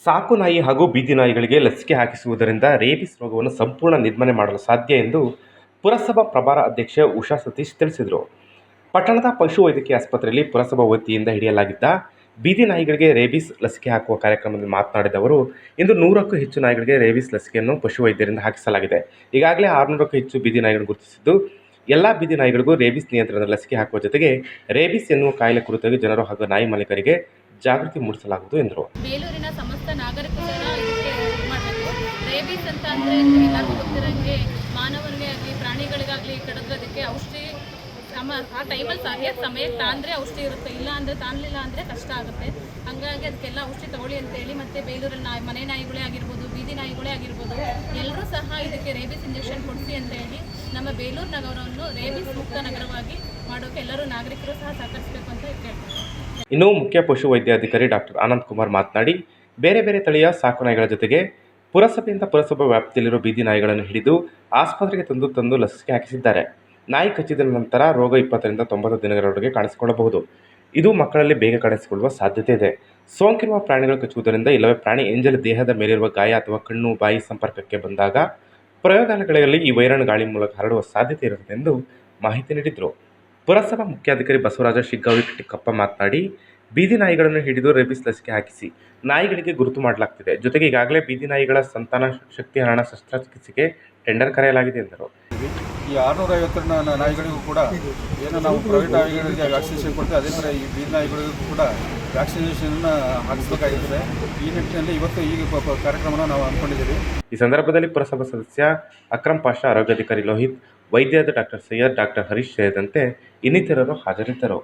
ಸಾಕು ನಾಯಿ ಹಾಗೂ ಬೀದಿ ನಾಯಿಗಳಿಗೆ ಲಸಿಕೆ ಹಾಕಿಸುವುದರಿಂದ ರೇಬಿಸ್ ರೋಗವನ್ನು ಸಂಪೂರ್ಣ ನಿರ್ಮೂಲನೆ ಮಾಡಲು ಸಾಧ್ಯ ಎಂದು ಪುರಸಭಾ ಪ್ರಭಾರ ಅಧ್ಯಕ್ಷೆ ಉಷಾ ಸತೀಶ್ ತಿಳಿಸಿದರು. ಪಟ್ಟಣದ ಪಶುವೈದ್ಯಕೀಯ ಆಸ್ಪತ್ರೆಯಲ್ಲಿ ಪುರಸಭಾ ವತಿಯಿಂದ ಹಿಡಿಯಲಾಗಿದ್ದ ಬೀದಿ ನಾಯಿಗಳಿಗೆ ರೇಬಿಸ್ ಲಸಿಕೆ ಹಾಕುವ ಕಾರ್ಯಕ್ರಮದಲ್ಲಿ ಮಾತನಾಡಿದ ಅವರು, ಇಂದು 100ಕ್ಕೂ ಹೆಚ್ಚು ನಾಯಿಗಳಿಗೆ ರೇಬಿಸ್ ಲಸಿಕೆಯನ್ನು ಪಶುವೈದ್ಯರಿಂದ ಹಾಕಿಸಲಾಗಿದೆ. ಈಗಾಗಲೇ 600ಕ್ಕೂ ಹೆಚ್ಚು ಬೀದಿ ನಾಯಿಗಳನ್ನು ಗುರುತಿಸಿದ್ದು, ಎಲ್ಲ ಬೀದಿ ನಾಯಿಗಳಿಗೂ ರೇಬಿಸ್ ನಿಯಂತ್ರಣದ ಲಸಿಕೆ ಹಾಕುವ ಜೊತೆಗೆ ರೇಬಿಸ್ ಎನ್ನುವ ಕಾಯಿಲೆ ಕುರಿತಾಗಿ ಜನರು ಹಾಗೂ ನಾಯಿ ಮಾಲೀಕರಿಗೆ ಜಾಗೃತಿ ಮೂಡಿಸಲಾಗುವುದು ಎಂದರು. ಬೇಲೂರಿನ ಸಮಸ್ತ ನಾಗರಿಕರ ಇದಕ್ಕೆ ಮಾಡಬೇಕು. ರೇಬಿಸ್ ಅಂತ ಅಂದರೆ ಎಲ್ಲರಿಗೂ ಗೊತ್ತಿರೋಂಗೆ ಮಾನವನಿಗೆ ಆಗಲಿ ಪ್ರಾಣಿಗಳಿಗಾಗಲಿ ಕಡಿದ್ರದಕ್ಕೆ ಔಷಧಿ ಆ ಟೈಮಲ್ಲಿ ಸರಿಯಾದ ಸಮಯಕ್ಕೆ ತಾಂದರೆ ಔಷಧಿ ಇರುತ್ತೆ, ಇಲ್ಲ ಅಂದರೆ ತಾನಲಿಲ್ಲ ಅಂದರೆ ಕಷ್ಟ ಆಗುತ್ತೆ. ಹಾಗಾಗಿ ಅದಕ್ಕೆಲ್ಲ ಔಷಧಿ ತಗೊಳ್ಳಿ ಅಂತೇಳಿ ಮತ್ತು ಬೇಲೂರಲ್ಲಿ ಮನೆ ನಾಯಿಗಳೇ ಆಗಿರ್ಬೋದು, ಬೀದಿ ನಾಯಿಗಳೇ ಆಗಿರ್ಬೋದು, ಎಲ್ಲರೂ ಸಹ ಇದಕ್ಕೆ ರೇಬಿಸ್ ಇಂಜೆಕ್ಷನ್ ಕೊಡಿಸಿ ಅಂತೇಳಿ ನಮ್ಮ ಬೇಲೂರು ನಗರವನ್ನು ರೇಬಿಸ್ ಮುಕ್ತ ನಗರವಾಗಿ ಮಾಡೋಕ್ಕೆ ಎಲ್ಲರೂ ನಾಗರಿಕರು ಸಹ ಸಹಕರಿಸಬೇಕು ಅಂತ ಕೇಳ್ತಾರೆ. ಇನ್ನು ಮುಖ್ಯ ಪಶು ವೈದ್ಯಾಧಿಕಾರಿ ಡಾಕ್ಟರ್ ಆನಂದ್ ಕುಮಾರ್ ಮಾತನಾಡಿ, ಬೇರೆ ಬೇರೆ ತಳಿಯ ಸಾಕು ನಾಯಿಗಳ ಜೊತೆಗೆ ಪುರಸಭೆಯಿಂದ ಪುರಸಭಾ ವ್ಯಾಪ್ತಿಯಲ್ಲಿರುವ ಬೀದಿ ನಾಯಿಗಳನ್ನು ಹಿಡಿದು ಆಸ್ಪತ್ರೆಗೆ ತಂದು ಲಸಿಕೆ ಹಾಕಿಸಿದ್ದಾರೆ. ನಾಯಿ ಕಚ್ಚಿದ ನಂತರ ರೋಗ 20ರಿಂದ 90 ದಿನಗಳವರೆಗೆ ಕಾಣಿಸಿಕೊಳ್ಳಬಹುದು. ಇದು ಮಕ್ಕಳಲ್ಲಿ ಬೇಗ ಕಾಣಿಸಿಕೊಳ್ಳುವ ಸಾಧ್ಯತೆ ಇದೆ. ಸೋಂಕಿರುವ ಪ್ರಾಣಿಗಳು ಕಚ್ಚುವುದರಿಂದ ಇಲ್ಲವೇ ಪ್ರಾಣಿ ಎಂಜಲ ದೇಹದ ಮೇಲಿರುವ ಗಾಯ ಅಥವಾ ಕಣ್ಣು ಬಾಯಿ ಸಂಪರ್ಕಕ್ಕೆ ಬಂದಾಗ ಪ್ರಯೋಗಾಲಯಗಳಲ್ಲಿ ಈ ವೈರಾಣು ಗಾಳಿ ಮೂಲಕ ಹರಡುವ ಸಾಧ್ಯತೆ ಇರುತ್ತದೆ ಎಂದು ಮಾಹಿತಿ ನೀಡಿದರು. ಪುರಸಭಾ ಮುಖ್ಯಾಧಿಕಾರಿ ಬಸವರಾಜ ಶಿಗ್ಗಾವಿ ಟಿಕ್ಕಪ್ಪ ಮಾತನಾಡಿ, ಬೀದಿ ನಾಯಿಗಳನ್ನು ಹಿಡಿದು ರೇಬಿಸ್ ಲಸಿಕೆ ಹಾಕಿಸಿ ನಾಯಿಗಳಿಗೆ ಗುರುತು ಮಾಡಲಾಗ್ತಿದೆ. ಜೊತೆಗೆ ಈಗಾಗಲೇ ಬೀದಿ ನಾಯಿಗಳ ಸಂತಾನ ಶಕ್ತಿ ಹರಣ ಶಸ್ತ್ರಚಿಕಿತ್ಸೆಗೆ ಟೆಂಡರ್ ಕರೆಯಲಾಗಿದೆ ಎಂದರು. ಈ 650 ನಾಯಿಗಳಿಗೂ ಕೂಡ ಏನು ನಾವು ಪ್ರೈವೇಟ್ ನಾಯಿಗಳಿಗೆ ವ್ಯಾಕ್ಸಿನೇಷನ್ ಕೊಡ್ತೀವಿ, ಅದೇ ಥರ ಈ ಬೀದಿ ನಾಯಿಗಳಿಗೂ ಕೂಡ ವ್ಯಾಕ್ಸಿನೇಷನ್ನ ಹಾಕಿಸಬೇಕಾಗಿರ್ತದೆ. ಈ ನಿಟ್ಟಿನಲ್ಲಿ ಇವತ್ತು ಈ ಕಾರ್ಯಕ್ರಮನ ನಾವು ಹಮ್ಮಿಕೊಂಡಿದ್ದೀವಿ. ಈ ಸಂದರ್ಭದಲ್ಲಿ ಪುರಸಭಾ ಸದಸ್ಯ ಅಕ್ರಮ್ ಪಾಷಾ, ಆರೋಗ್ಯಾಧಿಕಾರಿ ಲೋಹಿತ್, ವೈದ್ಯರಾದ ಡಾಕ್ಟರ್ ಸೈಯದ್, ಡಾಕ್ಟರ್ ಹರೀಶ್ ಸೇರಿದಂತೆ ಇನ್ನಿತರರು ಹಾಜರಿದ್ದರು.